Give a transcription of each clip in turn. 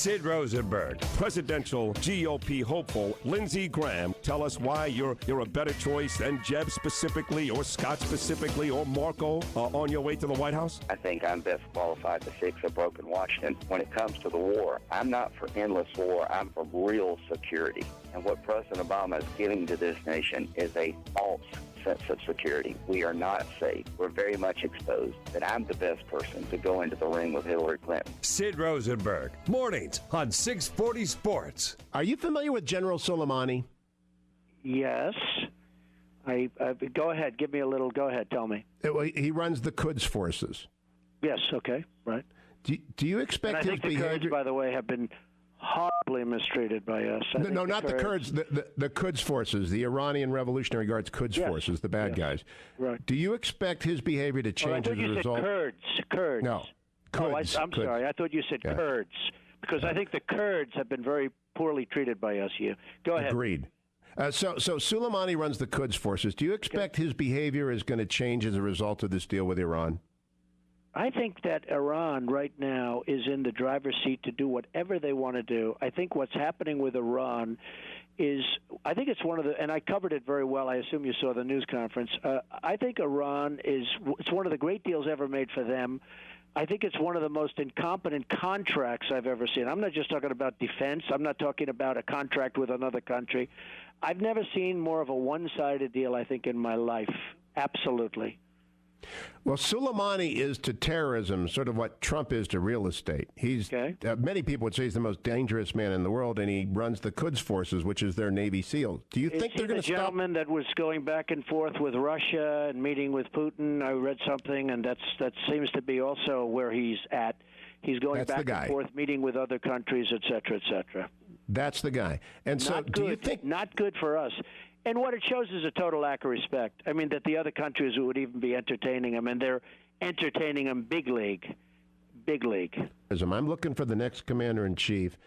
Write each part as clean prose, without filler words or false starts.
Sid Rosenberg, presidential GOP hopeful Lindsey Graham. Tell us why you're a better choice than Jeb specifically, or Scott specifically, or Marco on your way to the White House. I think I'm best qualified to fix a broken Washington. When it comes to the war, I'm not for endless war. I'm for real security. And what President Obama is giving to this nation is a false sense of security. We are not safe. We're very much exposed. That I'm the best person to go into the ring with Hillary Clinton. Sid Rosenberg, mornings on 640 Sports. Are you familiar with General Soleimani? Yes. I go ahead. Give me a little. Go ahead. Tell me. He runs the Quds forces. Yes. Okay. Right. Do you expect and I think his the behavior? Kurds, by the way, have been horribly mistreated by us. No, not the Kurds. The Quds forces, the Iranian Revolutionary Guard's Quds forces, the bad guys. Right. Do you expect his behavior to change as a result? Kurds. No. Kurds. I'm sorry. I thought you said Kurds, because I think the Kurds have been very poorly treated by us. Go ahead. Agreed. So Soleimani runs the Quds forces. Do you expect his behavior is going to change as a result of this deal with Iran? I think that Iran right now is in the driver's seat to do whatever they want to do. I think what's happening with Iran is, I think it's one of the, and I covered it very well. I assume you saw the news conference. I think Iran it's one of the great deals ever made for them. I think it's one of the most incompetent contracts I've ever seen. I'm not just talking about defense. I'm not talking about a contract with another country. I've never seen more of a one-sided deal, I think, in my life. Absolutely. Well, Soleimani is to terrorism sort of what Trump is to real estate. He's many people would say he's the most dangerous man in the world, and he runs the Quds forces, which is their Navy SEALs. Do you think they're going to stop? The gentleman that was going back and forth with Russia and meeting with Putin, I read something, and that seems to be also where he's at. He's going back and forth, meeting with other countries, et cetera, et cetra. That's the guy. And so, do you think not good for us? And what it shows is a total lack of respect. I mean, that the other countries would even be entertaining him, and they're entertaining him big league. Big league. I'm looking for the next commander-in-chief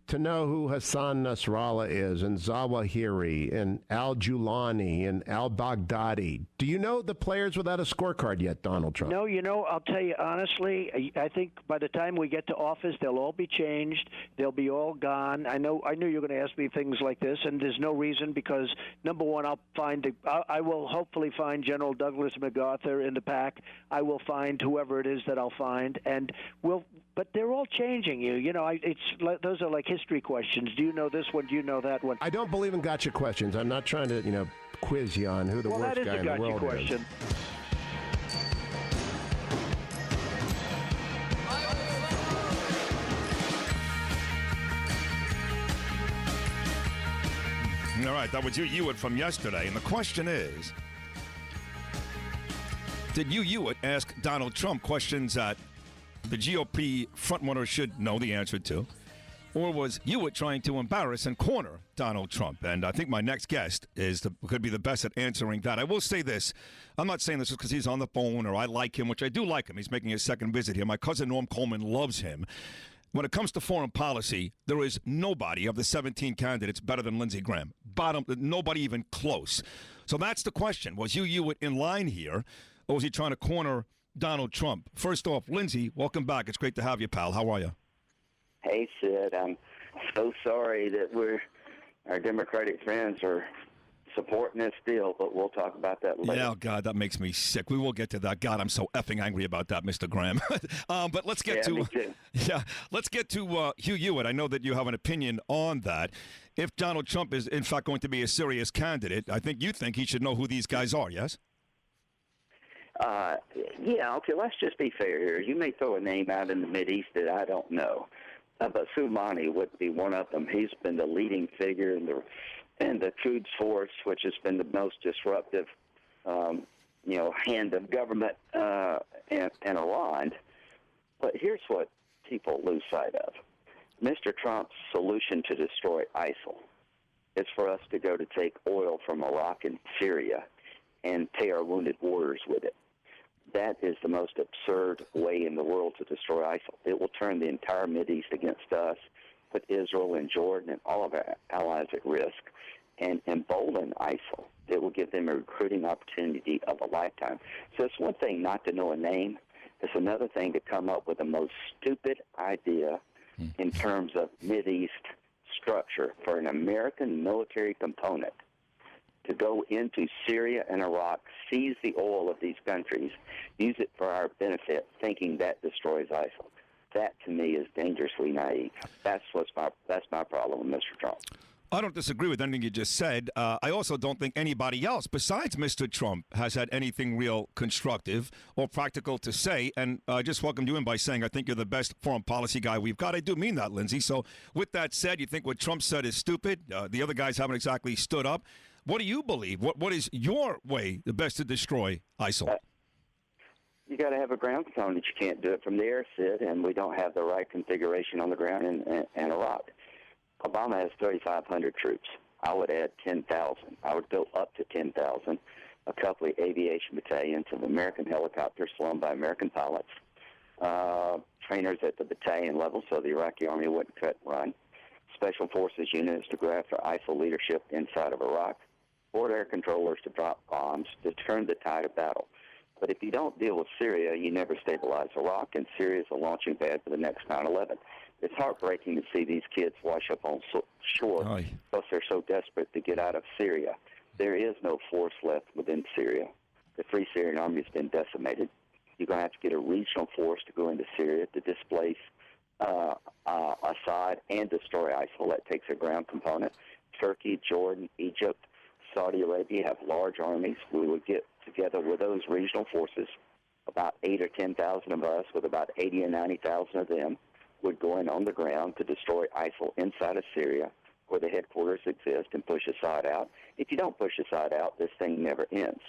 to know who Hassan Nasrallah is, and Zawahiri, and al-Julani, and al-Baghdadi. Do you know the players without a scorecard yet, Donald Trump? No, I'll tell you honestly, I think by the time we get to office, they'll all be changed. They'll be all gone. I knew you were going to ask me things like this, and there's no reason, because, number one, I will hopefully find General Douglas MacArthur in the pack. I will find whoever it is that I'll find, but they're all changing you. Those are like history questions. Do you know this one? Do you know that one? I don't believe in gotcha questions. I'm not trying to, quiz you on who the worst guy in the world question. is. All right, that was Hewitt from yesterday. And the question is, did Hewitt ask Donald Trump questions that the GOP frontrunner should know the answer to? Or was Hewitt trying to embarrass and corner Donald Trump? And I think my next guest could be the best at answering that. I will say this. I'm not saying this because he's on the phone or I like him, which I do like him. He's making his second visit here. My cousin Norm Coleman loves him. When it comes to foreign policy, there is nobody of the 17 candidates better than Lindsey Graham. Nobody even close. So that's the question. Was Hewitt in line here, or was he trying to corner Donald Trump? First off, Lindsey, welcome back. It's great to have you, pal. How are you? Hey, Sid, I'm so sorry that our Democratic friends are supporting this deal, but we'll talk about that later. Yeah, God, that makes me sick. We will get to that. God, I'm so effing angry about that, Mr. Graham. But let's get me too. Let's get to Hugh Hewitt. I know that you have an opinion on that. If Donald Trump is, in fact, going to be a serious candidate, I think you think he should know who these guys are, yes? Okay, let's just be fair here. You may throw a name out in the Mideast that I don't know. But Soleimani would be one of them. He's been the leading figure in the Quds force, which has been the most disruptive, hand of government in Iran. But here's what people lose sight of. Mr. Trump's solution to destroy ISIL is for us to go to take oil from Iraq and Syria and pay our wounded warriors with it. That is the most absurd way in the world to destroy ISIL. It will turn the entire Mideast against us, put Israel and Jordan and all of our allies at risk, and embolden ISIL. It will give them a recruiting opportunity of a lifetime. So it's one thing not to know a name. It's another thing to come up with the most stupid idea in terms of Mideast structure for an American military component to go into Syria and Iraq, seize the oil of these countries, use it for our benefit, thinking that destroys ISIL. That, to me, is dangerously naive. That's my problem with Mr. Trump. I don't disagree with anything you just said. I also don't think anybody else besides Mr. Trump has had anything real constructive or practical to say. And I just welcomed you in by saying I think you're the best foreign policy guy we've got. I do mean that, Lindsey. So with that said, you think what Trump said is stupid? The other guys haven't exactly stood up. What do you believe? What is your way the best to destroy ISIL? You got to have a ground component. You can't do it from the air, Sid, and we don't have the right configuration on the ground in Iraq. Obama has 3,500 troops. I would add 10,000. I would go up to 10,000, a couple of aviation battalions of American helicopters flown by American pilots, trainers at the battalion level so the Iraqi army wouldn't cut and run, special forces units to go after ISIL leadership inside of Iraq, forward air controllers to drop bombs to turn the tide of battle. But if you don't deal with Syria, you never stabilize Iraq, and Syria is a launching pad for the next 9/11. It's heartbreaking to see these kids wash up on shore because they're so desperate to get out of Syria. There is no force left within Syria. The Free Syrian Army has been decimated. You're going to have to get a regional force to go into Syria to displace Assad and destroy ISIL. That takes a ground component. Turkey, Jordan, Egypt, Saudi Arabia have large armies. We would get together with those regional forces, about 8,000 or 10,000 of us, with about 80,000 or 90,000 of them, would go in on the ground to destroy ISIL inside of Syria, where the headquarters exist, and push Assad out. If you don't push Assad out, this thing never ends.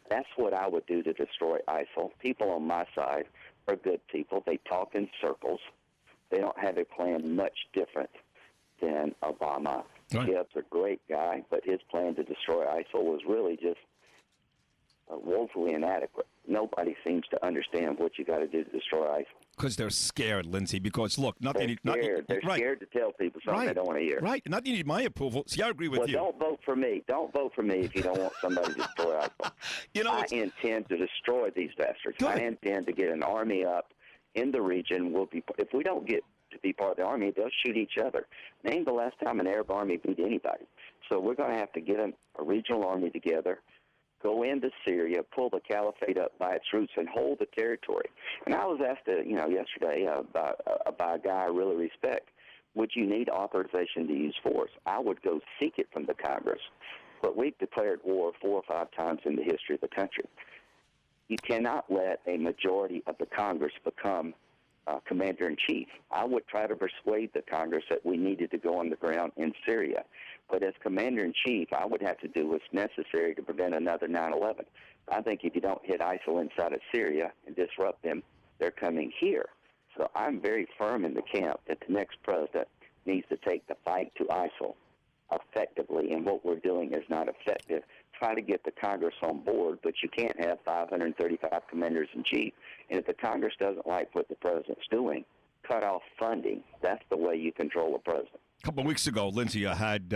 That's what I would do to destroy ISIL. People on my side are good people. They talk in circles. They don't have a plan much different than Obama. Right. Jeb's a great guy, but his plan to destroy ISIL was really just woefully inadequate. Nobody seems to understand what you got to do to destroy ISIL. Because they're scared, Lindsey. Because, look, They're scared to tell people something they don't want to hear. Right. Not that you need my approval. See, I agree with you. Don't vote for me. Don't vote for me if you don't want somebody to destroy ISIL. I intend to destroy these bastards. Good. I intend to get an army up in the region. If we don't get to be part of the army, they'll shoot each other. Name the last time an Arab army beat anybody. So we're going to have to get a regional army together, go into Syria, pull the caliphate up by its roots, and hold the territory. And I was asked, yesterday by a guy I really respect, would you need authorization to use force? I would go seek it from the Congress. But we've declared war 4 or 5 times in the history of the country. You cannot let a majority of the Congress become commander-in-chief. I would try to persuade the Congress that we needed to go on the ground in Syria. But as commander-in-chief, I would have to do what's necessary to prevent another 9/11. I think if you don't hit ISIL inside of Syria and disrupt them, they're coming here. So I'm very firm in the camp that the next president needs to take the fight to ISIL effectively, and what we're doing is not effective. Try to get the Congress on board, but you can't have 535 commanders-in-chief. And if the Congress doesn't like what the president's doing, cut off funding. That's the way you control a president. A couple of weeks ago, Lindsey, I had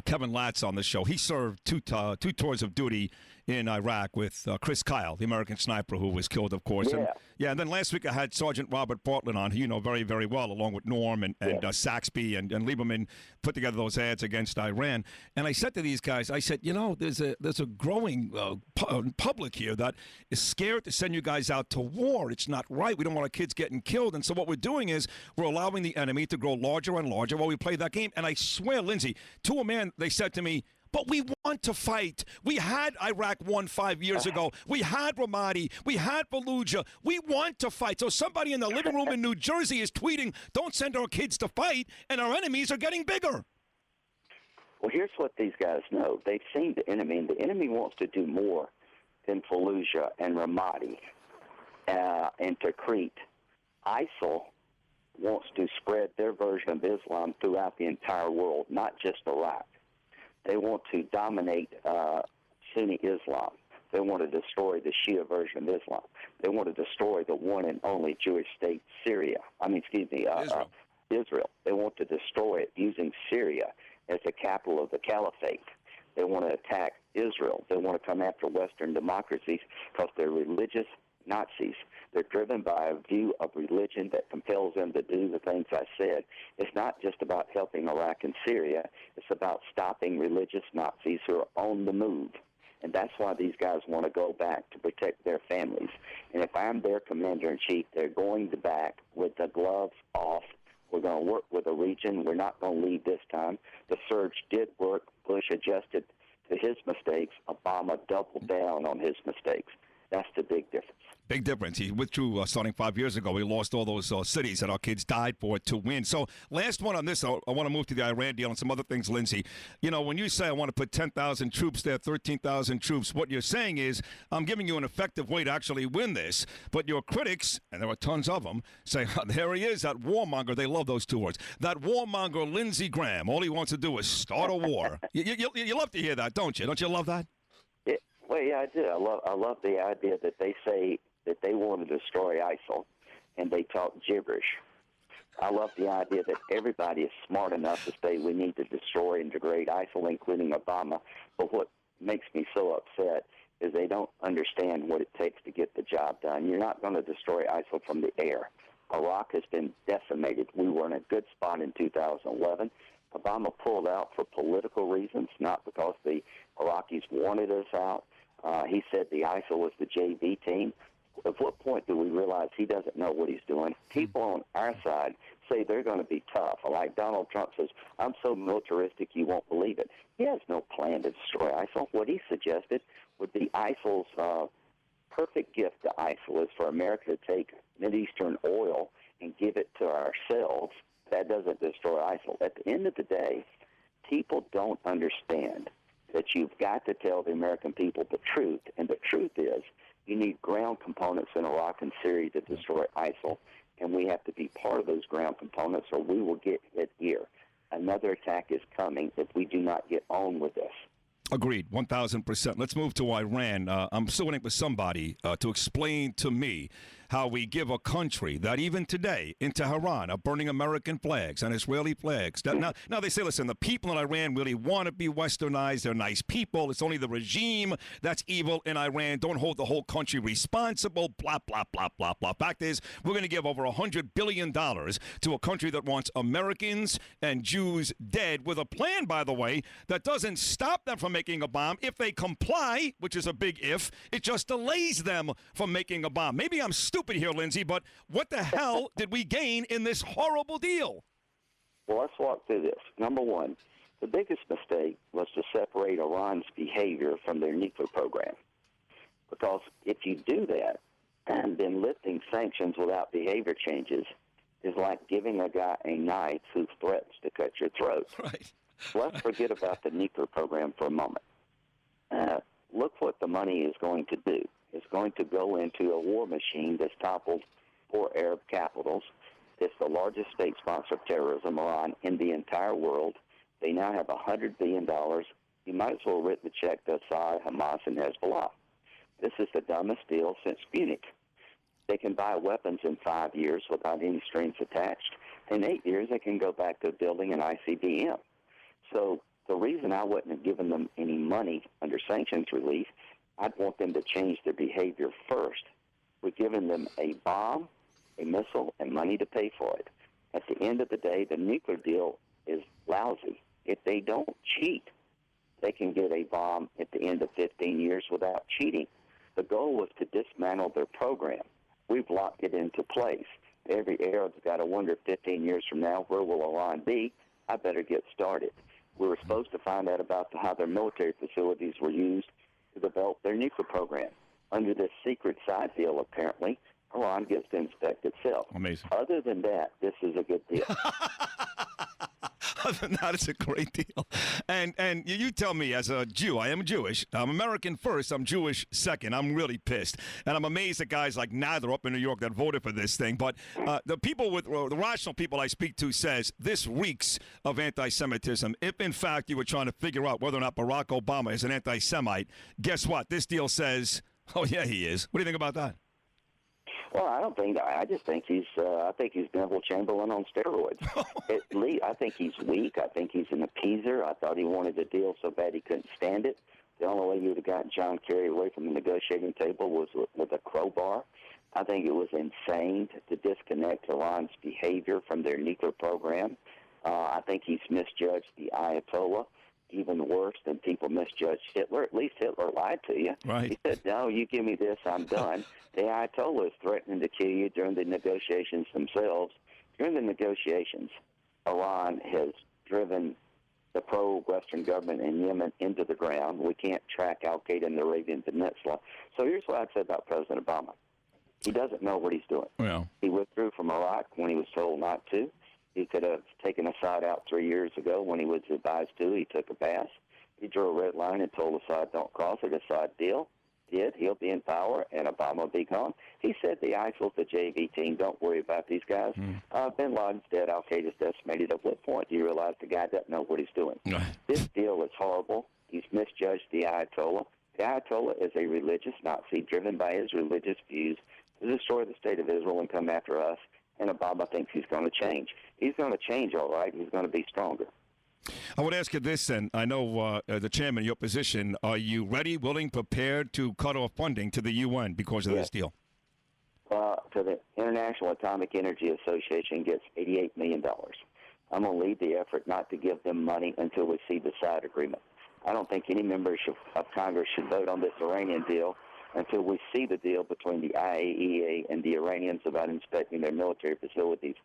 Kevin Latz on the show. He served two tours of duty in Iraq with Chris Kyle, the American sniper who was killed, of course. And then last week I had Sergeant Robert Bartlett on, who you know very, very well, along with Norm and Saxby and Lieberman, put together those ads against Iran. And I said to these guys, I said, there's a growing public here that is scared to send you guys out to war. It's not right. We don't want our kids getting killed. And so what we're doing is we're allowing the enemy to grow larger and larger while we play that game. And I swear, Lindsey, to a man, they said to me, but we want to fight. We had Iraq won 5 years ago. We had Ramadi. We had Fallujah. We want to fight. So somebody in the living room in New Jersey is tweeting, don't send our kids to fight, and our enemies are getting bigger. Well, here's what these guys know. They've seen the enemy, and the enemy wants to do more than Fallujah and Ramadi and Tikrit. ISIL wants to spread their version of Islam throughout the entire world, not just Iraq. They want to dominate Sunni Islam. They want to destroy the Shia version of Islam. They want to destroy the one and only Jewish state, Israel. They want to destroy it using Syria as the capital of the caliphate. They want to attack Israel. They want to come after Western democracies because they're religious Nazis. They're driven by a view of religion that compels them to do the things I said. It's not just about helping Iraq and Syria. It's about stopping religious Nazis who are on the move. And that's why these guys want to go back to protect their families. And if I'm their commander-in-chief, they're going to back with the gloves off. We're going to work with the region. We're not going to lead this time. The surge did work. Bush adjusted to his mistakes. Obama doubled down on his mistakes. That's the big difference. Big difference. He withdrew starting 5 years ago. He lost all those cities that our kids died for to win. So last one on this, I want to move to the Iran deal and some other things, Lindsey. You know, when you say I want to put 10,000 troops there, 13,000 troops, what you're saying is I'm giving you an effective way to actually win this. But your critics, and there are tons of them, say, there he is, that warmonger. They love those two words. That warmonger, Lindsey Graham. All he wants to do is start a war. You love to hear that, don't you? Don't you love that? Well, yeah, I do. I love the idea that they say that they want to destroy ISIL, and they talk gibberish. I love the idea that everybody is smart enough to say we need to destroy and degrade ISIL, including Obama. But what makes me so upset is they don't understand what it takes to get the job done. You're not going to destroy ISIL from the air. Iraq has been decimated. We were in a good spot in 2011. Obama pulled out for political reasons, not because the Iraqis wanted us out. He said the ISIL was the JV team. At what point do we realize he doesn't know what he's doing? People on our side say they're going to be tough. Like Donald Trump says, I'm so militaristic you won't believe it. He has no plan to destroy ISIL. What he suggested would be ISIL's perfect gift to ISIL is for America to take Mideastern oil and give it to ourselves. That doesn't destroy ISIL. At the end of the day, people don't understand that you've got to tell the American people the truth, and the truth is you need ground components in Iraq and Syria to destroy ISIL, and we have to be part of those ground components or we will get hit here. Another attack is coming if we do not get on with this. Agreed, 1,000%. Let's move to Iran. I'm still waiting for somebody to explain to me how we give a country that even today in Tehran are burning American flags and Israeli flags. Now they say, listen, the people in Iran really want to be westernized. They're nice people. It's only the regime that's evil in Iran. Don't hold the whole country responsible, blah, blah, blah, blah, blah. Fact is, we're going to give over $100 billion to a country that wants Americans and Jews dead with a plan, by the way, that doesn't stop them from making a bomb. If they comply, which is a big if, it just delays them from making a bomb. Maybe I'm stupid here, Lindsey, but what the hell did we gain in this horrible deal? Well, let's walk through this. Number one, the biggest mistake was to separate Iran's behavior from their nuclear program. Because if you do that, and then lifting sanctions without behavior changes is like giving a guy a knife who threatens to cut your throat. Right. Let's forget about the nuclear program for a moment. Look what the money is going to do. It's going to go into a war machine that's toppled 4 Arab capitals. It's the largest state sponsor of terrorism, Iran, in the entire world. They now have $100 billion. You might as well have written the check to Assad, Hamas, and Hezbollah. This is the dumbest deal since Munich. They can buy weapons in 5 years without any strings attached. In 8 years, they can go back to building an ICBM. So the reason I wouldn't have given them any money under sanctions relief, I'd want them to change their behavior first. We're giving them a bomb, a missile, and money to pay for it. At the end of the day, the nuclear deal is lousy. If they don't cheat, they can get a bomb at the end of 15 years without cheating. The goal was to dismantle their program. We've locked it into place. Every Arab's got to wonder 15 years from now, where will Iran be? I better get started. We were supposed to find out about how their military facilities were used to develop their nuclear program. Under this secret side deal, apparently, Iran gets to inspect itself. Amazing. Other than that, this is a good deal. Other than that, it's a great deal. And you tell me, as a Jew, I am Jewish. I'm American first. I'm Jewish second. I'm really pissed. And I'm amazed at guys like Nather up in New York that voted for this thing. But the people the rational people I speak to says this reeks of anti-Semitism. If, in fact, you were trying to figure out whether or not Barack Obama is an anti-Semite, guess what? This deal says, oh, yeah, he is. What do you think about that? Well, I just think he's Neville Chamberlain on steroids. At least, I think he's weak. I think he's an appeaser. I thought he wanted a deal so bad he couldn't stand it. the only way you would have gotten John Kerry away from the negotiating table was with a crowbar. I think it was insane to disconnect Iran's behavior from their nuclear program. I think he's misjudged the Ayatollah even worse than people misjudged Hitler. At least Hitler lied to you. Right. He said, no, you give me this, I'm done. The Ayatollah is threatening to kill you during the negotiations themselves. During the negotiations, Iran has driven the pro-Western government in Yemen into the ground. We can't track al-Qaeda in the Arabian Peninsula. So here's what I'd say about President Obama. He doesn't know what he's doing. Well, he withdrew from Iraq when he was told not to. He could have taken Assad out 3 years ago when he was advised to. He took a pass. He drew a red line and told Assad, don't cross it. Assad did. He'll be in power, and Obama will be gone. He said the ISIL's the JV team. Don't worry about these guys. Bin Laden's dead. Al-Qaeda's decimated. At what point do you realize the guy doesn't know what he's doing? This deal is horrible. He's misjudged the Ayatollah. The Ayatollah is a religious Nazi driven by his religious views to destroy the state of Israel and come after us. And Obama thinks he's going to change. He's going to change, all right. He's going to be stronger. I would ask you this, then. I know the chairman, your position, are you ready, willing, prepared to cut off funding to the UN because of this deal? To the International Atomic Energy Association gets $88 million. I'm going to lead the effort not to give them money until we see the side agreement. I don't think any member of Congress should vote on this Iranian deal until we see the deal between the IAEA and the Iranians about inspecting their military facilities.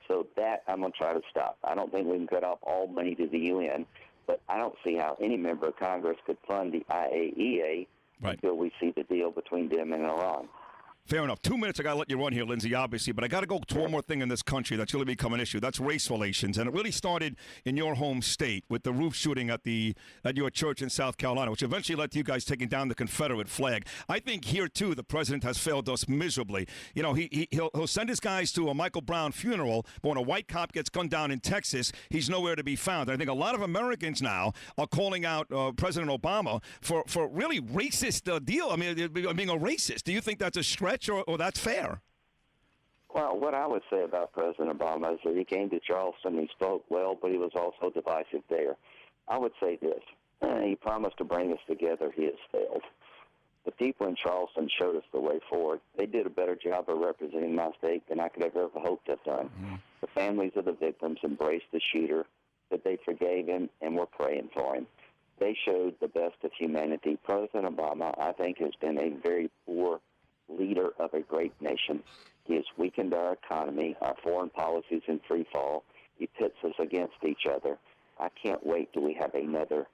So that I'm going to try to stop. I don't think we can cut off all money to the UN, but I don't see how any member of Congress could fund the IAEA until we see the deal between them and Iran. Fair enough. 2 minutes, I got to let you run here, Lindsey, obviously, but I got to go to one more thing in this country that's really become an issue. That's race relations, and it really started in your home state with the roof shooting at your church in South Carolina, which eventually led to you guys taking down the Confederate flag. I think here, too, the president has failed us miserably. You know, he'll send his guys to a Michael Brown funeral, but when a white cop gets gunned down in Texas, he's nowhere to be found. And I think a lot of Americans now are calling out President Obama for really racist deal. I mean, being a racist. Do you think that's a stretch? Or that's fair? Well, what I would say about President Obama is that he came to Charleston, he spoke well, but he was also divisive there. I would say this. He promised to bring us together. He has failed. The people in Charleston showed us the way forward. They did a better job of representing my state than I could have ever hoped to have done. The families of the victims embraced the shooter, that they forgave him, and were praying for him. They showed the best of humanity. President Obama, I think, has been a very poor leader of a great nation. He has weakened our economy. Our foreign policy is in free fall. He pits us against each other. I can't wait till we have another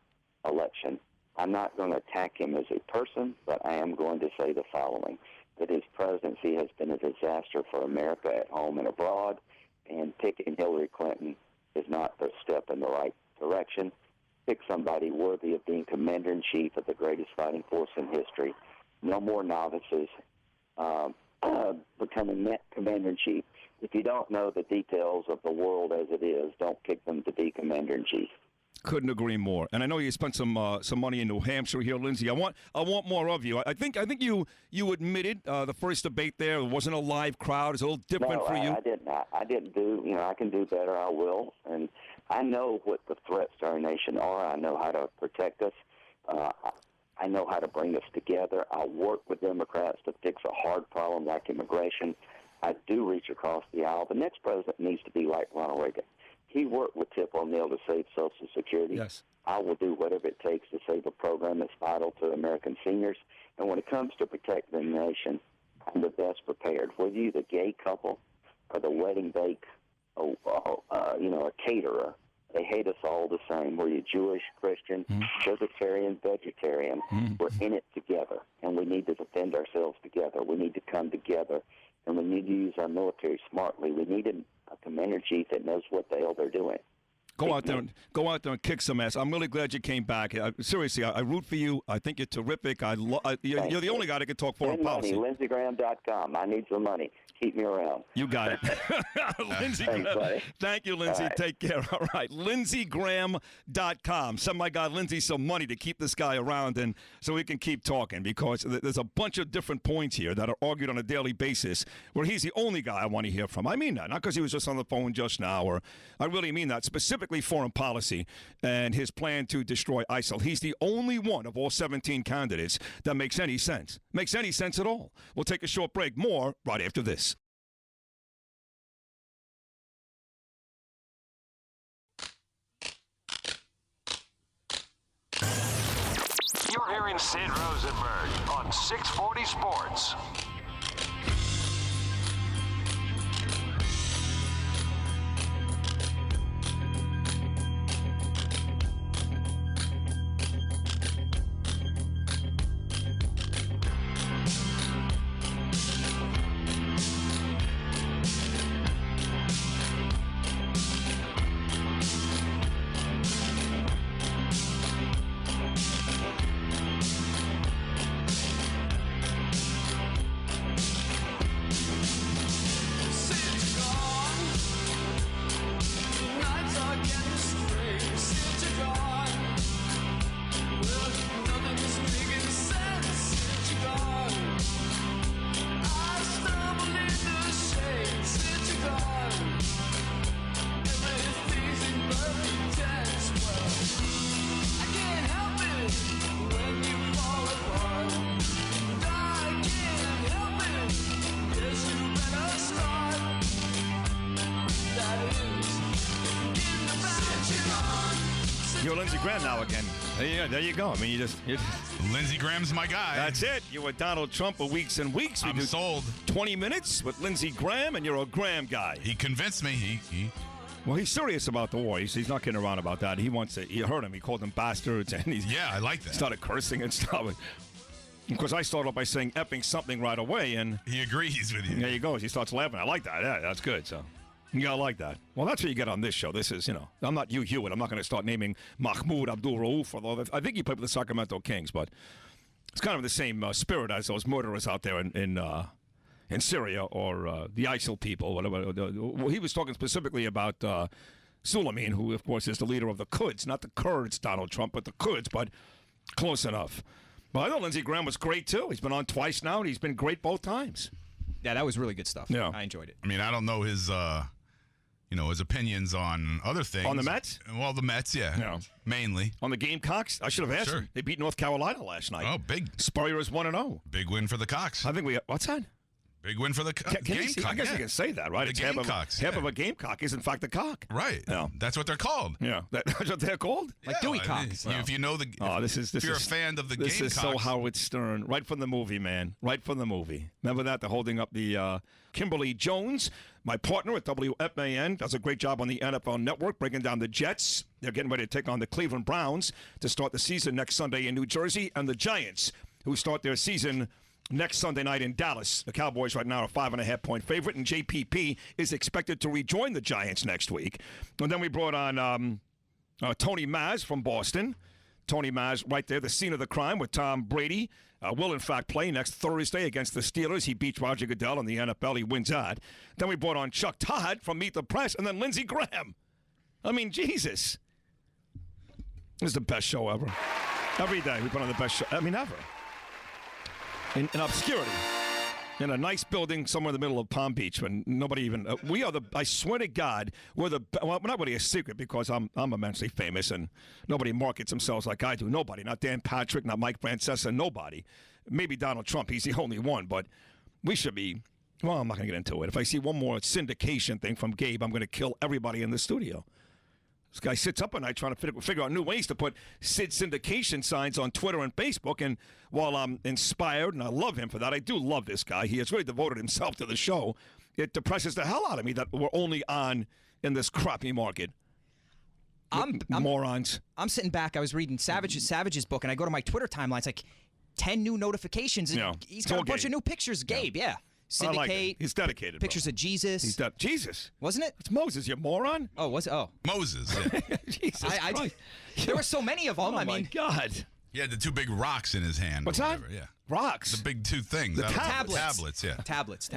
election. I'm not going to attack him as a person, but I am going to say the following, that his presidency has been a disaster for America at home and abroad, and picking Hillary Clinton is not the step in the right direction. Pick somebody worthy of being commander-in-chief of the greatest fighting force in history. No more novices becoming commander-in-chief. If you don't know the details of the world as it is, don't pick them to be commander-in-chief. Couldn't agree more. And I know you spent some money in New Hampshire here, Lindsey. I want more of you. I think you admitted the first debate there wasn't a live crowd. It's a little different for you. I didn't. I didn't do. I can do better. I will. And I know what the threats to our nation are. I know how to protect us. I know how to bring us together. I work with Democrats to fix a hard problem like immigration. I do reach across the aisle. The next president needs to be like Ronald Reagan. He worked with Tip O'Neill to save Social Security. Yes. I will do whatever it takes to save a program that's vital to American seniors. And when it comes to protecting the nation, I'm the best prepared. Whether you're the gay couple or the wedding bake, a caterer, they hate us all the same. Whether you're Jewish, Christian, libertarian, vegetarian, we're in it together. And we need to defend ourselves together. We need to come together. And we need to use our military smartly. We need a commander-in-chief that knows what the hell they're doing. Go out there and kick some ass. I'm really glad you came back. Seriously, I root for you. I think you're terrific. You're the only guy that can talk foreign policy. LindseyGraham.com. I need some money. Keep me around. You got it. Lindsey Graham. Thank you, Lindsey. Right. Take care. All right. LindseyGraham.com. Send my guy Lindsey some money to keep this guy around and so we can keep talking, because there's a bunch of different points here that are argued on a daily basis where he's the only guy I want to hear from. I mean that. Not because he was just on the phone just now, or I really mean that. Specifically specifically foreign policy and his plan to destroy ISIL. He's the only one of all 17 candidates that makes any sense. Makes any sense at all. We'll take a short break. More right after this. You're hearing Sid Rosenberg on 640 Sports. You're Lindsey Graham now again. There you go. I mean, you just Lindsey Graham's my guy. That's it. You were Donald Trump for weeks and weeks. I'm sold. 20 minutes with Lindsey Graham, and you're a Graham guy. He convinced me. Well, he's serious about the war. He's not kidding around about that. He wants to. You heard him. He called them bastards, and I like that. Started cursing and stuff. Because I started off by saying effing something right away, and he agrees with you. There you go. He starts laughing. I like that. Yeah, that's good. So. You gotta like that. Well, that's what you get on this show. This is, I'm not Hugh Hewitt. I'm not going to start naming Mahmoud Abdul-Rauf. Although I think he played with the Sacramento Kings, but it's kind of the same spirit as those murderers out there in Syria or the ISIL people. Whatever. Well, he was talking specifically about Suleiman, who, of course, is the leader of the Quds, not the Kurds, Donald Trump, but the Quds, but close enough. Well, I know Lindsey Graham was great too. He's been on twice now, and he's been great both times. Yeah, that was really good stuff. Yeah. I enjoyed it. I mean, I don't know his his opinions on other things. On the Mets? Well, the Mets, yeah. Mainly. On the Gamecocks? I should have asked him. They beat North Carolina last night. Oh, big. Spurrier's 1-0. Big win for the Cox. I think what's that? Big win for the Gamecocks. I guess you can say that, right? The It's Gamecocks. half of a Gamecock is, in fact, a cock. Right. Yeah. That's what they're called. Yeah. That's what they're called? Like Dewey Cocks. If you know the... if you're a fan of the Gamecocks... This is so Howard Stern. Right from the movie, man. Right from the movie. Remember that? They're holding up the... Kimberly Jones, my partner at WFAN, does a great job on the NFL Network, breaking down the Jets. They're getting ready to take on the Cleveland Browns to start the season next Sunday in New Jersey, and the Giants, who start their season next Sunday night in Dallas. The Cowboys right now are a 5.5-point favorite, and JPP is expected to rejoin the Giants next week. And then we brought on Tony Maz from Boston. Tony Maz right there, the scene of the crime with Tom Brady. Will, in fact, play next Thursday against the Steelers. He beats Roger Goodell in the NFL. He wins that. Then we brought on Chuck Todd from Meet the Press, and then Lindsey Graham. I mean, Jesus. This is the best show ever. Every day we put on the best show. I mean, ever. In obscurity. In a nice building somewhere in the middle of Palm Beach when nobody even... we are the... I swear to God, we're the... Well, not really a secret because I'm immensely famous and nobody markets themselves like I do. Nobody. Not Dan Patrick, not Mike Francesa, nobody. Maybe Donald Trump. He's the only one, but we should be... Well, I'm not going to get into it. If I see one more syndication thing from Gabe, I'm going to kill everybody in the studio. This guy sits up at night trying to figure out new ways to put Sid syndication signs on Twitter and Facebook. And while I'm inspired, and I love him for that, I do love this guy. He has really devoted himself to the show. It depresses the hell out of me that we're only on in this crappy market. Morons. I'm sitting back. I was reading Savage's book, and I go to my Twitter timeline. It's like 10 new notifications. And he's got a bunch of new pictures. Gabe, yeah. Syndicate. I like it. He's dedicated. Pictures bro. of Jesus. Jesus. Wasn't it? It's Moses, you moron. Oh, was it? Oh. Moses. Yeah. Jesus Christ. There were so many of them. Oh, my God. He had the two big rocks in his hand. What's that? Yeah. Rocks? The big two things. The tablets. Yeah. Tablets.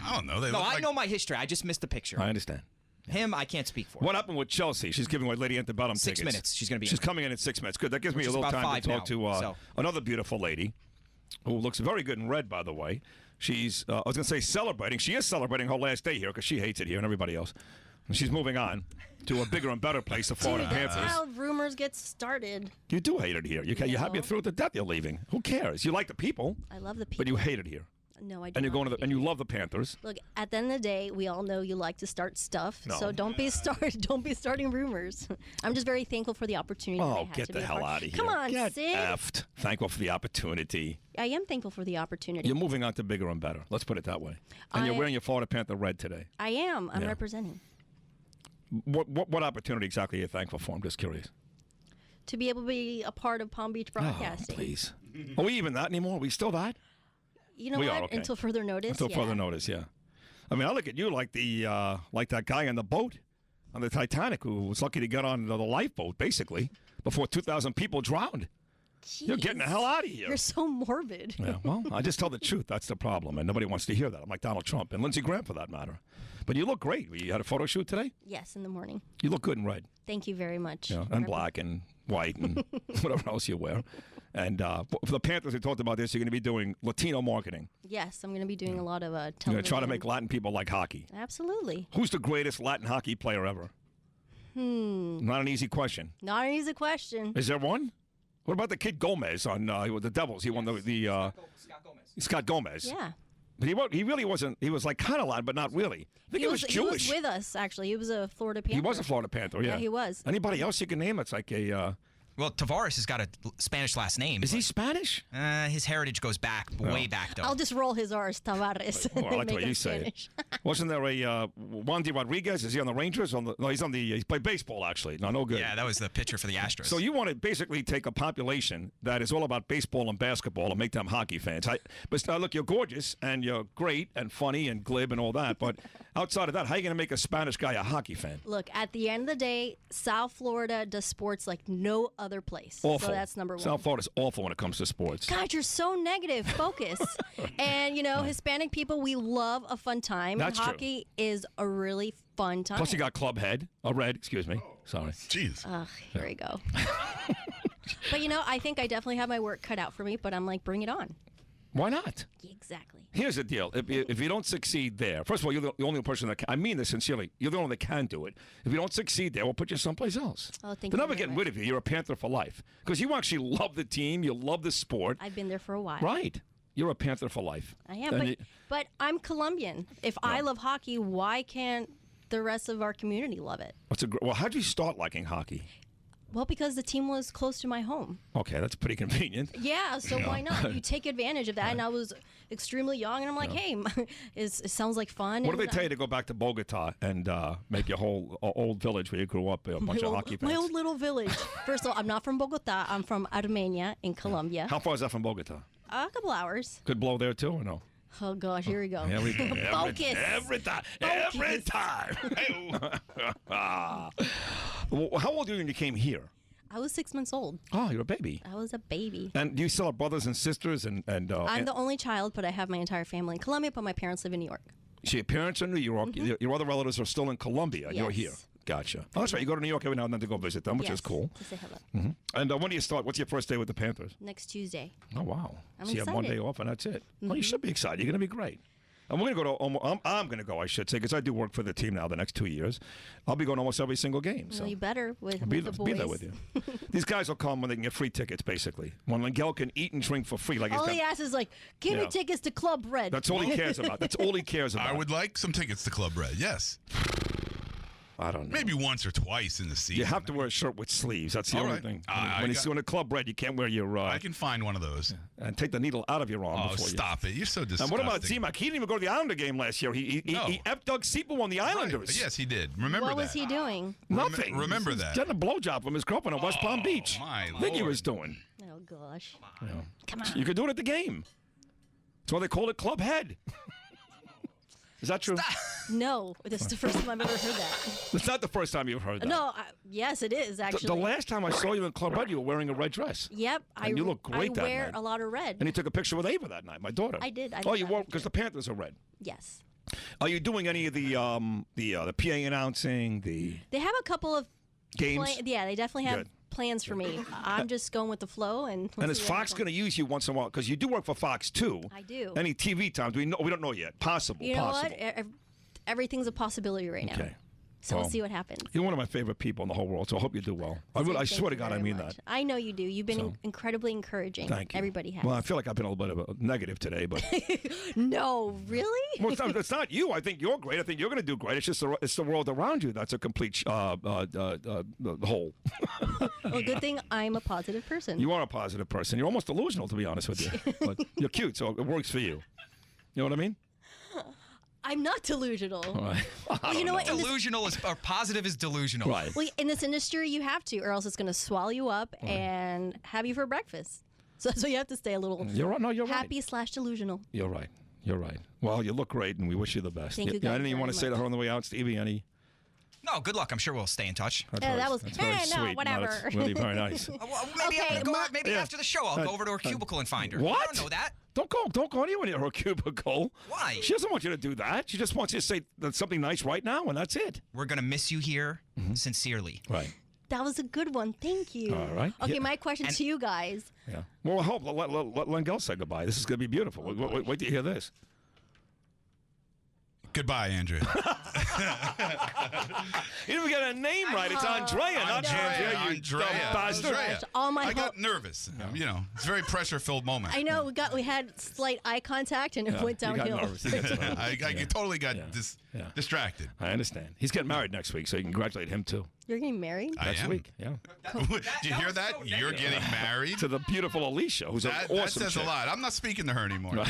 I don't know. I know my history. I just missed the picture. I understand. Him, I can't speak for. What happened with Chelsea? She's giving away Lady Antebellum 6 tickets. minutes. She's going to be. She's coming in 6 minutes. Good. That gives me a little time to talk to another beautiful lady who looks very good in red, by the way. She's, I was going to say celebrating. She is celebrating her last day here because she hates it here and everybody else. And she's moving on. to a bigger and better place, the Florida Panthers. That's how rumors get started. You do hate it here. You have you through it to death. You're leaving. Who cares? You like the people. I love the people. But you hate it here. No, I don't. And you're going to and you love the Panthers. Look, at the end of the day, we all know you like to start stuff. No. So don't be starting rumors. I'm just very thankful for the opportunity. that I Oh, had get to the be a hell part. out of here. Come on, Get Sid. effed. Thankful for the opportunity. I am thankful for the opportunity. You're moving on to bigger and better. Let's put it that way. And you're wearing your Florida Panther red today. I am. I'm Yeah. representing. What opportunity exactly are you thankful for? I'm just curious. To be able to be a part of Palm Beach Broadcasting. Oh, please. Are we even that anymore? Are we still that? You know We what? are, okay. Until further notice. Until yeah. further notice, yeah. I mean, I look at you like that guy on the boat on the Titanic who was lucky to get on the lifeboat, basically, before 2,000 people drowned. You're getting the hell out of here. You're so morbid. Yeah, well, I just tell the truth. That's the problem, and nobody wants to hear that. I'm like Donald Trump and Lindsey Graham, for that matter. But you look great. You had a photo shoot today? Yes, in the morning. You look good in red. Thank you very much. Yeah, and black and white and whatever else you wear. And for the Panthers, we talked about this. You're going to be doing Latino marketing. Yes, I'm going to be doing a lot of television. You're going to try to make Latin people like hockey. Absolutely. Who's the greatest Latin hockey player ever? Not an easy question. Not an easy question. Is there one? What about the kid Gomez on with the Devils? He won the Scott Gomez. Yeah. But he really wasn't. He was like kind of Latin, but not really. I think he was Jewish. He was with us, actually. He was a Florida Panther. He was a Florida Panther, yeah. Yeah, he was. Anybody else you can name? It's like a... Well, Tavares has got a Spanish last name. is he Spanish? His heritage goes back, way back, though. I'll just roll his R's, Tavares. Well, I like the Make way him you say Spanish. it. Wasn't there a Wandy Rodriguez? Is he on the Rangers? No, he's on the... He played baseball, actually. No good. Yeah, that was the pitcher for the Astros. So you want to basically take a population that is all about baseball and basketball and make them hockey fans. But look, you're gorgeous and you're great and funny and glib and all that. But outside of that, how are you going to make a Spanish guy a hockey fan? Look, at the end of the day, South Florida does sports like no other place. Awful. So that's number one. South Florida's awful when it comes to sports. God, you're so negative. Focus. And, Hispanic people, we love a fun time. That's and true. hockey is a really fun time. Plus, you got Club Head. Red, excuse me. Sorry. Jeez. Here we go. But, I think I definitely have my work cut out for me, but I'm like, bring it on. Why not? Exactly. Here's the deal. If you don't succeed there, first of all, you're the only person that can. I mean this sincerely. You're the only one that can do it. If you don't succeed there, we'll put you someplace else. Oh, thank They're you never very getting much. rid of you. You're a Panther for life. Because you actually love the team. You love the sport. I've been there for a while. Right. You're a Panther for life. I am, And but I'm Colombian. If I love hockey, why can't the rest of our community love it? well, how'd you start liking hockey? Well, because the team was close to my home. Okay, that's pretty convenient. Yeah, so why not? You take advantage of that. And I was extremely young, and I'm like, hey, it sounds like fun. What do and, they tell you to go back to Bogota and make your whole old village where you grew up a bunch of hockey fans? My old little village. First of all, I'm not from Bogota. I'm from Armenia in Colombia. How far is that from Bogota? A couple hours. Could blow there too, or no? Oh, gosh, here we go. Here we go. Focus. Every time. Focus. Every time. Well, how old were you when you came here? I was 6 months old. Oh, you're a baby. I was a baby. And do you still have brothers and sisters? And I'm the only child, but I have my entire family in Colombia, but my parents live in New York. so your parents are in New York. Your other relatives are still in Colombia, and you're Yes. here. Gotcha. Oh, that's right. You go to New York every now and then to go visit them, which Yes, is cool. to say hello. And when do you start? What's your first day with the Panthers? Next Tuesday. Oh, wow. I'm so you have one excited. day off, and that's it. Well, you should be excited. You're going to be great. And we're going to go to I'm going to go, I should say, because I do work for the team now the next 2 years. I'll be going almost every single game. So Well, you better with I'll be the boys. be there with you. These guys will come when they can get free tickets, basically. When Miguel can eat and drink for free. Like All he's he got, asks is like, give me Yeah. tickets to Club Red. that's all he cares about. That's all he cares about. I would like some tickets to Club Red, yes. I don't know. Maybe once or twice in the season. You have to wear a shirt with sleeves. That's the All only right. thing. I When he's got- doing a Club Red, you can't wear your I can find one of those. and take the needle out of your arm Oh, before stop it. You're so you. disgusting. And what about Z-Mac? He didn't even go to the Islander game last year. He No. F Doug Sieple on the Islanders. Right. Yes, he did. Remember What that. was he doing? Nothing. Remember He's that. getting a blowjob from his girlfriend in West Palm Beach. my I think he Lord. was doing. Oh, gosh. Yeah. Come on. You could do it at the game. That's why they call it Club Head. Is that true? No, this is the first time I've ever heard that. It's not the first time you've heard that. No, yes, it is, actually. The last time I saw you in Club Red, you were wearing a red dress. Yep. And you look great I that wear night. a lot of red. And you took a picture with Ava that night, my daughter. I did. I Oh, did you that wore picture. because the Panthers are red. Yes. Are you doing any of the PA announcing, the They have a couple of games? yeah, they definitely have Good. plans for me. I'm just going with the flow. And And is Fox going to use you once in a while? Because you do work for Fox too. I do. Any TV time? We don't know yet. Possible. You know possible. what? Everything's a possibility right now. Okay. So we'll see what happens. You're one of my favorite people in the whole world, so I hope you do well. I swear to God, I mean that. I know you do. You've been incredibly encouraging. Thank you. Everybody has. Well, I feel like I've been a little bit of a negative today, but no, really? well, it's not you. I think you're great. I think you're going to do great. It's just it's the world around you that's a complete hole. Well, good thing I'm a positive person. You are a positive person. You're almost delusional, to be honest with you. But you're cute, so it works for you. You know what I mean? I'm not delusional. All right. Well, you know what? Delusional is or positive is delusional. Right. Well, in this industry, you have to, or else it's going to swallow you up and have you for breakfast. So you have to stay a little you're happy / delusional. You're right. You're right. Well, you look great, and we wish you the best. Thank you guys anything you want to say to her on the way out, Stevie? Any? No, good luck. I'm sure we'll stay in touch. That's very sweet. No, whatever. That's really very nice. Well, maybe after the show, I'll go over to her cubicle and find her. What? I don't know that. Don't go anywhere near her cubicle. Why? She doesn't want you to do that. She just wants you to say something nice right now, and that's it. We're going to miss you here sincerely. Right. That was a good one. Thank you. All right. Okay, my question to you guys. Yeah. Well, I hope let Lengel say goodbye. This is going to be beautiful. Wait till you hear this. Goodbye, Andrea. You didn't get a name right. It's Andrea, not Andrea. You dumb bastard. Andrea. All my I got nervous. You know, it's a very pressure-filled moment. I know we had slight eye contact and it went downhill. You got nervous. I totally got distracted. I understand. He's getting married next week, so you can congratulate him too. You're getting married? Next week, yeah. Did you hear that? So You're getting married? To the beautiful Alicia, who's an awesome That says chick. a lot. I'm not speaking to her anymore.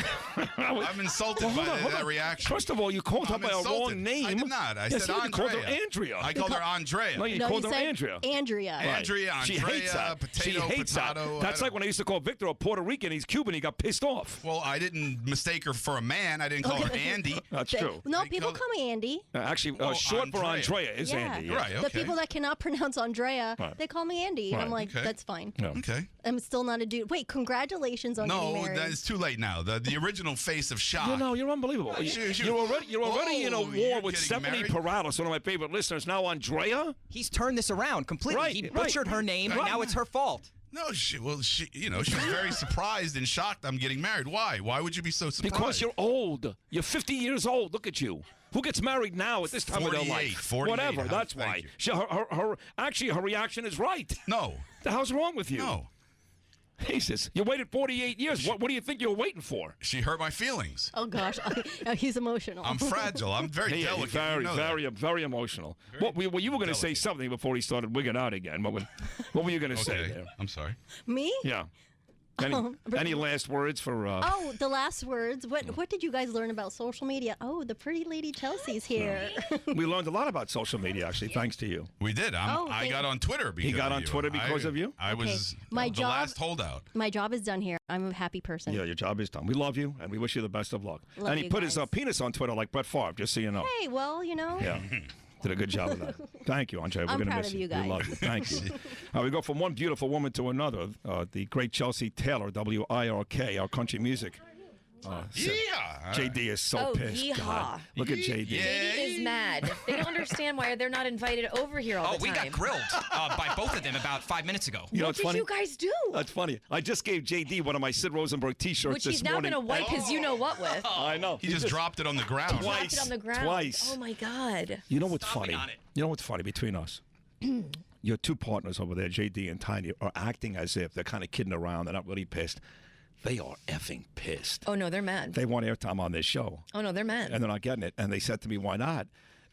I'm insulted by that reaction. First of all, you called her by a wrong name. I did not. I said you Andrea. called her Andrea. I called her Andrea. No, you called her Andrea. Andrea. Right. Andrea, She hates that. potato, she hates potato. That. That's like when I used to call Victor a Puerto Rican. He's Cuban. He got pissed off. Well, I didn't mistake her for a man. I didn't call her Andy. That's true. No, people call me Andy. Actually, short for Andrea is Andy. Yeah. Right, okay. The people that cannot pronounce Andrea, they call me Andy. And I'm like, that's fine. Yeah. Okay. I'm still not a dude. Wait, congratulations on getting married. No, it's too late now. The original face of shock. You're unbelievable. You're already in a war with Stephanie Paralis, one of my favorite listeners. Now Andrea? He's turned this around completely. Right, He butchered her name, and now it's her fault. No, she was very surprised and shocked I'm getting married. Why? Why would you be so surprised? Because you're old. You're 50 years old. Look at you. Who gets married now at this time of their life? 48. Whatever. That's why. Her reaction is right. No. The hell's wrong with you? No. Jesus, you waited 48 years. What do you think you were waiting for? She hurt my feelings. Oh gosh, he's emotional. I'm fragile. I'm very delicate. Very emotional. You were going to say something before he started wigging out again. What were you going to say there? I'm sorry. Me? Yeah. Any last words for? Oh, the last words. What did you guys learn about social media? Oh, the pretty lady Chelsea's here. We learned a lot about social media, actually, thanks to you. We did. I got on Twitter because he got on Twitter because of you. I was the last holdout. My job is done here. I'm a happy person. Yeah, your job is done. We love you, and we wish you the best of luck. Love he put his penis on Twitter like Brett Favre, just so you know. Hey, well, you know. Yeah. Did a good job of that. Thank you, Andre. We're going to miss you. Guys. We love you. Thank you. We go from one beautiful woman to another. The great Chelsea Taylor, WIRK, our country music. JD is so pissed. God. Look at JD. JD is mad. They don't understand why they're not invited over here all the time. We got grilled by both of them about 5 minutes ago. What did you guys do? That's funny. I just gave JD one of my Sid Rosenberg T-shirts Which this he's now morning. going to wipe his you-know-what with. I know. He just dropped it on the ground. Dropped it on the ground. Twice. Oh, my God. You know what's funny? You know what's funny between us? Your two partners over there, JD and Tiny, are acting as if they're kind of kidding around. They're not really pissed. They are effing pissed. Oh, no, they're mad. They want airtime on this show. Oh, no, they're mad. And they're not getting it. And they said to me, why not?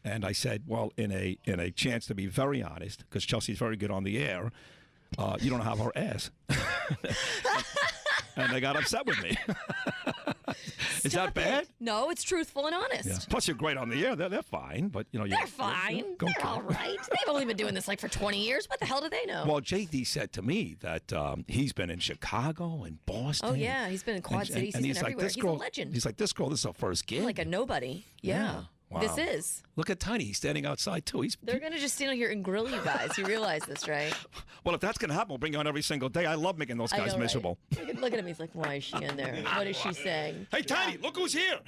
And I said, well, in a chance to be very honest, because Chelsea's very good on the air, you don't have her ass. And they got upset with me. Is that bad? No, it's truthful and honest. Yeah. Plus, you're great on the air. They're fine, but they're fine. They're all right. They've only been doing this like for 20 years. What the hell do they know? Well, JD said to me that he's been in Chicago and Boston. Oh yeah, he's been in Quad Cities. And he's been everywhere. Like, he's a legend. He's like, this girl. This is her first gig. Like a nobody. Yeah. Wow. This is. Look at Tiny. He's standing outside, too. They're going to just stand here and grill you guys. You realize this, right? Well, if that's going to happen, we'll bring you on every single day. I love making those guys miserable. Right? Look at him. He's like, why is she in there? What is she saying? Hey, Tiny, look who's here.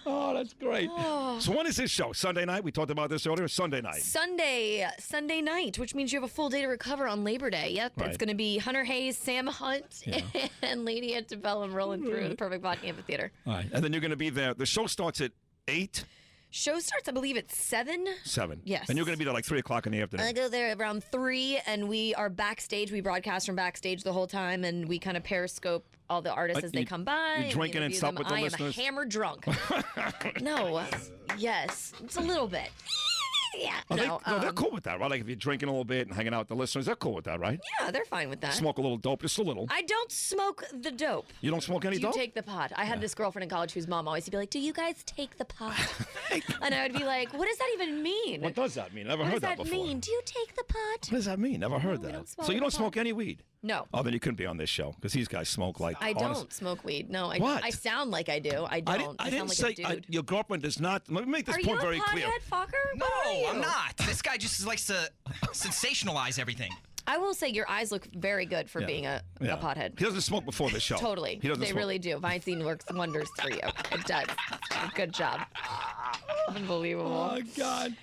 Oh, That's great. So when is this show? Sunday night? We talked about this earlier. Sunday night. Sunday night, which means you have a full day to recover on Labor Day. Yep, Right. It's going to be Hunter Hayes, Sam Hunt, and Lady Antebellum rolling through the Perfect Vodka Amphitheater. All right. And then you're going to be there. The show starts at 8? Show starts, I believe, at 7. 7. Yes. And you're going to be there like 3 o'clock in the afternoon. I go there around 3, and we are backstage. We broadcast from backstage the whole time, and we kind of periscope all the artists as they come by. You drinking and stuff with the listeners? I am hammered drunk. No. Yes. It's a little bit. Yeah. They're cool with that, right? Like if you're drinking a little bit and hanging out with the listeners, they're cool with that, right? Yeah, they're fine with that. Smoke a little dope, just a little. I don't smoke the dope. You don't smoke any Do you dope? take the pot? I had this girlfriend in college whose mom always would be like, "Do you guys take the pot?" And I would be like, "What does that even mean?" What does that mean? Never What heard does that that before. mean? Do you take the pot? What does that mean? Never heard we that. don't smoke So you don't pot. smoke any weed? No. Oh, then you couldn't be on this show because these guys smoke like. I honest- don't smoke weed. No, What? I sound like I do. I don't. I didn't sound say like a dude. your girlfriend does not. Let me make this Are point you very a clear. pothead, fucker? No, What are you? I'm not. This guy just likes to sensationalize everything. I will say your eyes look very good for being a pothead. He doesn't smoke before the show. Totally. He doesn't They smoke. really do. Visine works wonders for you. It does. Good job. Unbelievable. Oh God.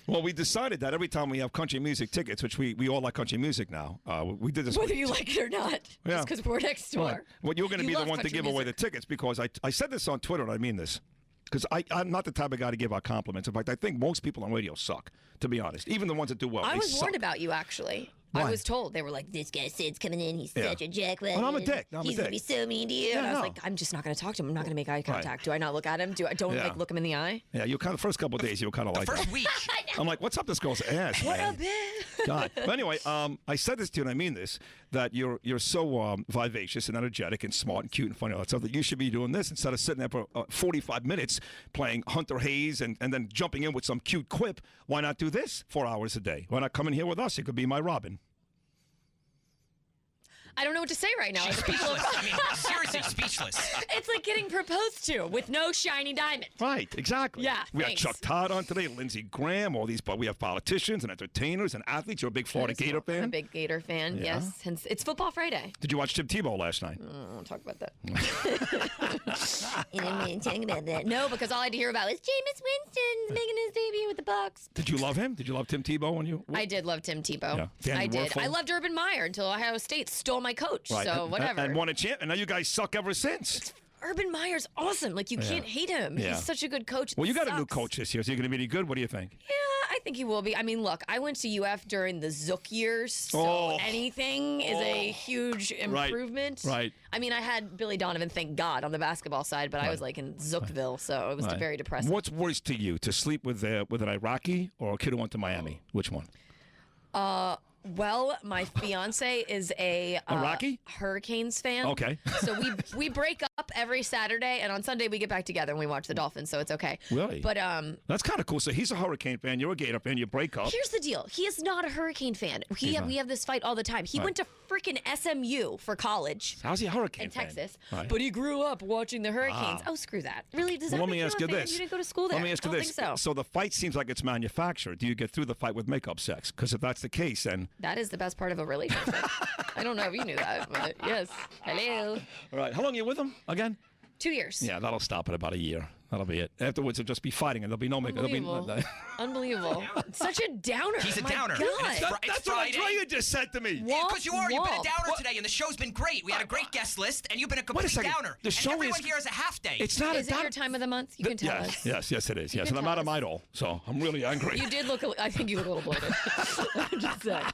Well, we decided that every time we have country music tickets, which we all like country music now, we did this. Whether you like it or not. Yeah. Just because we're next door. Right. Well, you're going to You be the love one to country give away the music. tickets because I said this on Twitter and I mean this. Because I'm not the type of guy to give out compliments. In fact, I think most people on radio suck, to be honest. Even the ones that do well. I they was suck. warned about you, actually. Why? I was told. They were like, this guy Sid's coming in. He's Yeah. such a jackwagon. And I'm a dick. I'm a He's going to dick. be so mean to you. Yeah, and I was no. like, I'm just not going to talk to him. I'm not going to make eye contact. Do I not look at him? Don't Yeah. like look him in the eye? Yeah, you kind of first couple of days you were kind of like First that. week. I'm like, what's up this girl's ass, What man? a bitch. God. But anyway, I said this to you, and I mean this, that you're so vivacious and energetic and smart and cute and funny and all that stuff that you should be doing this instead of sitting there for 45 minutes playing Hunter Hayes and then jumping in with some cute quip. Why not do this 4 hours a day? Why not come in here with us? You could be my Robin. I don't know what to say right now. She's The people- speechless. I mean, seriously speechless. It's like getting proposed to with no shiny diamond. Right, exactly. Yeah, We thanks. had Chuck Todd on today, Lindsey Graham, all these, but we have politicians and entertainers and athletes. You're a big Florida Gator I'm a fan. big Gator fan, Yeah. yes. Hence, it's Football Friday. Did you watch Tim Tebow last night? I don't want to talk about that. Talking about that. No, because all I had to hear about was Jameis Winston's making his debut with the Bucs. Did you love him? Did you love Tim Tebow when you? I did love Tim Tebow. Yeah. Danny I did. Werfel? I loved Urban Meyer until Ohio State stole my coach. Right. So whatever. And won a champ, and now you guys suck ever since. Urban Meyer's awesome. Like you can't hate him. Yeah. He's such a good coach. Well, you got a new Sucks. coach this year. Is he going to be any good? What do you think? Yeah, I think he will be. I mean, look, I went to UF during the Zook years, so Oh. anything is a huge improvement. Right. I mean, I had Billy Donovan, thank God, on the basketball side, but I was like in Zookville, so it was Right. very depressing. What's worse to you, to sleep with an Iraqi or a kid who went to Miami? Which one? Well, my fiance is a Iraqi? Hurricanes fan. Okay. So we break up every Saturday, and on Sunday we get back together and we watch the Dolphins. So it's okay. Really? But That's kind of cool. So he's a Hurricane fan. You're a Gator fan. You break up. here's the deal: he is not a Hurricane fan. We have this fight all the time. He Right. went to freaking SMU for college. How's he a Hurricane In fan? Texas, Right. but he grew up watching the Hurricanes. Oh, screw that! Really? Does that Well, let make me ask you a fan? this. You didn't go to school there. Let me ask you I don't this. Think so. So the fight seems like it's manufactured. Do you get through the fight with makeup sex? Because if that's the case, then That is the best part of a relationship. I don't know if you knew that, but yes. Hello. all right. How long are you with him again? 2 years. Yeah, that'll stop at about a year. That'll be it. Afterwards, it'll just be fighting, and there'll be no makeup. Unbelievable. Unbelievable. Such a downer. He's a My downer. God. And it's That's what Friday. Andrea just said to me. Because you are. You've been a Womp. downer today, and the show's been great. We had a great guest list, and you've been a Wait a complete second. downer. The show and everyone is- here has a half day. It's not Is a it your time of the month? You can tell us. Yes, it is. Yes, can and I'm tell out of us. my idol, so I'm really angry. You did look. I think you look a little bloated. I'm just saying.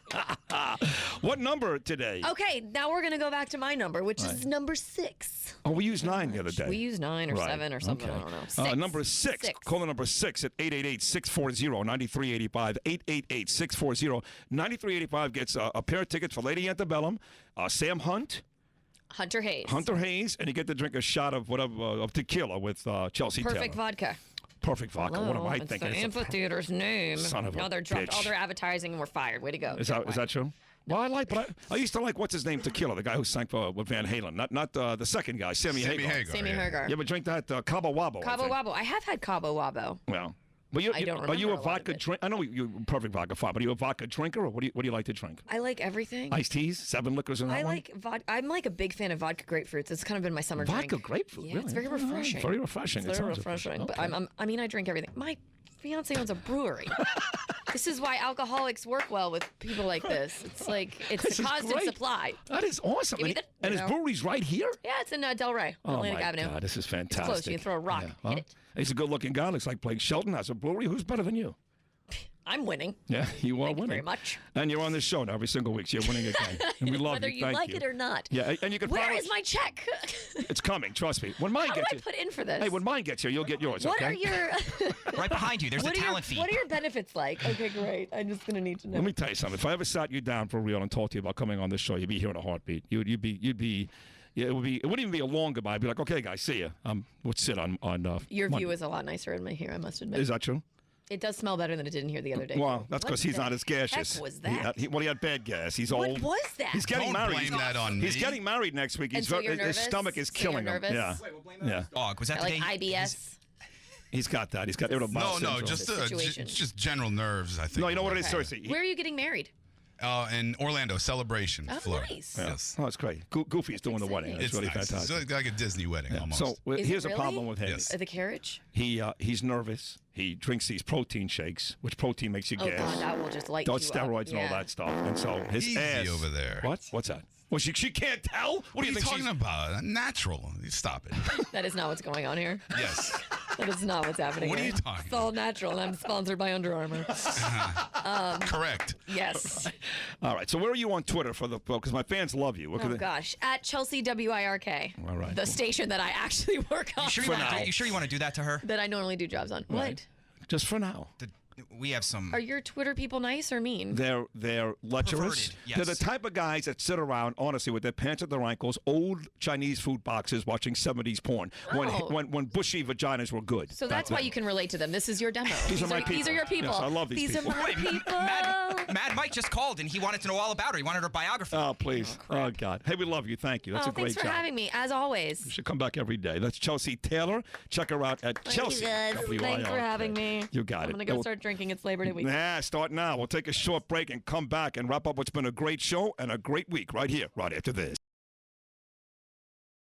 What number today? Okay, now we're gonna go back to my number, which is number 6. Oh, we used 9 the other day. We used 9 or Right. 7 or something. Okay. I don't know. 6. Number 6. Call the number 6 at 888-640-9385. 888-640-9385 gets a pair of tickets for Lady Antebellum, Sam Hunt, Hunter Hayes. Hunter Hayes, and you get to drink a shot of whatever of tequila with Chelsea Perfect Taylor. vodka. Perfect vodka. What am I It's thinking? the It's a- amphitheater's name. Son of a Now they're dropped bitch. all their advertising and we're fired. Way to go. Is that true? Well, I used to like what's his name tequila, the guy who sang with Van Halen, not the second guy, Sammy Hagar. Sammy Hagar. You ever drink that Cabo Wabo? I Cabo think. Wabo. I have had Cabo Wabo. Well, But I don't remember are you a a lot of vodka it. drinker? I know you're a perfect vodka fan, but are you a vodka drinker, or what do you like to drink? I like everything. Iced teas, 7 liquors in that I one? like vodka. I'm like a big fan of vodka grapefruits. It's kind of been my summer drink. Vodka grapefruit, Yeah, really? it's very Oh, refreshing. very refreshing. It's It very sounds refreshing. But okay. I mean, I drink everything. My fiance owns a brewery. This is why alcoholics work well with people like this. It's like it's This a is constant great. supply. That is awesome. Give me And his brewery's right here? Yeah, it's in Del Rey, Oh, Atlantic my Avenue. God, this is It's fantastic. close. You can throw a rock, Yeah. hit it. He's a good-looking guy. Looks like Blake Shelton has a brewery. Who's better than you? I'm winning. Yeah, you are Thank you winning. very much. And you're on this show now every single week, so you're winning again. And we love Whether you. you Thank like you. it or not. Yeah, and you can Where follow is my check? It's coming, trust me. When mine How do gets I you, put in for this? hey, when mine gets here, you'll get yours, What okay? are your Right behind you. There's a talent feed. What are your benefits like? Okay, great. I'm just gonna need to know. Let me tell you something. If I ever sat you down for real and talked to you about coming on this show, you'd be here in a heartbeat. You'd be. Yeah, it wouldn't even be a long goodbye. I'd be like, okay, guys, see ya. Would sit on. Your Monday. view is a lot nicer in my here, I must admit. Is that true? It does smell better than it did in here the other day. Well, that's because he's not as gaseous. Heck was that? He had bad gas. He's What old. was that? He's getting Don't married. blame that on He's me. getting married next week. And so you're his nervous? stomach is So you're killing him. nervous? Yeah. Wait, we'll blame that Yeah. Dog, was that the Like day? IBS. He's got that. He's got irritable bowel No, syndrome. just just general nerves. I think. No, you know what it is, Okay. seriously. Where are you getting married? In Orlando, Celebration, Oh, Florida. nice. Yes. Oh, it's great. Goofy's doing the wedding. It's really nice. fantastic. It's like a Disney wedding almost. So Is it here's a really? problem with him. Yes. The carriage? He's nervous. He drinks these protein shakes, which protein makes you Oh gas. God, that will just light Those you steroids up. and all Yeah. that stuff. And so his Easy ass over there. What's that? Well, she can't tell. What are you think talking she's- about? Natural. Stop it. That is not what's going on here. Yes. That is not what's happening. What are here. you talking It's all natural, and I'm sponsored by Under Armour. Correct. Yes. All right. So where are you on Twitter for the book? Because my fans love you. What could Oh they- gosh, at Chelsea WIRK. All right. The station that I actually work on. You sure you want to do that to her? That I normally do jobs on. Right. Just for now. We have some. What? Are your Twitter people nice or mean? They're lecherous. Perverted, yes. They're the type of guys that sit around, honestly, with their pants at their ankles, old Chinese food boxes, watching 70s porn Oh. when bushy vaginas were good. So that's why you can relate to them. This is your demo. These are my people. These are your people. Yes, I love these people. are my people. Mad Mike just called and he wanted to know all about her. He wanted her biography. Oh, please. Oh, God. Hey, we love you. Thank you. That's Oh, a great thanks for job. having me, as always. You should come back every day. That's Chelsea Taylor. Check her out at Chelsea. Thanks for WIRK. having me. You got I'm it. gonna go start drinking. It's Labor Day week. Nah, start now. We'll take a short break and come back and wrap up what's been a great show and a great week right here, right after this.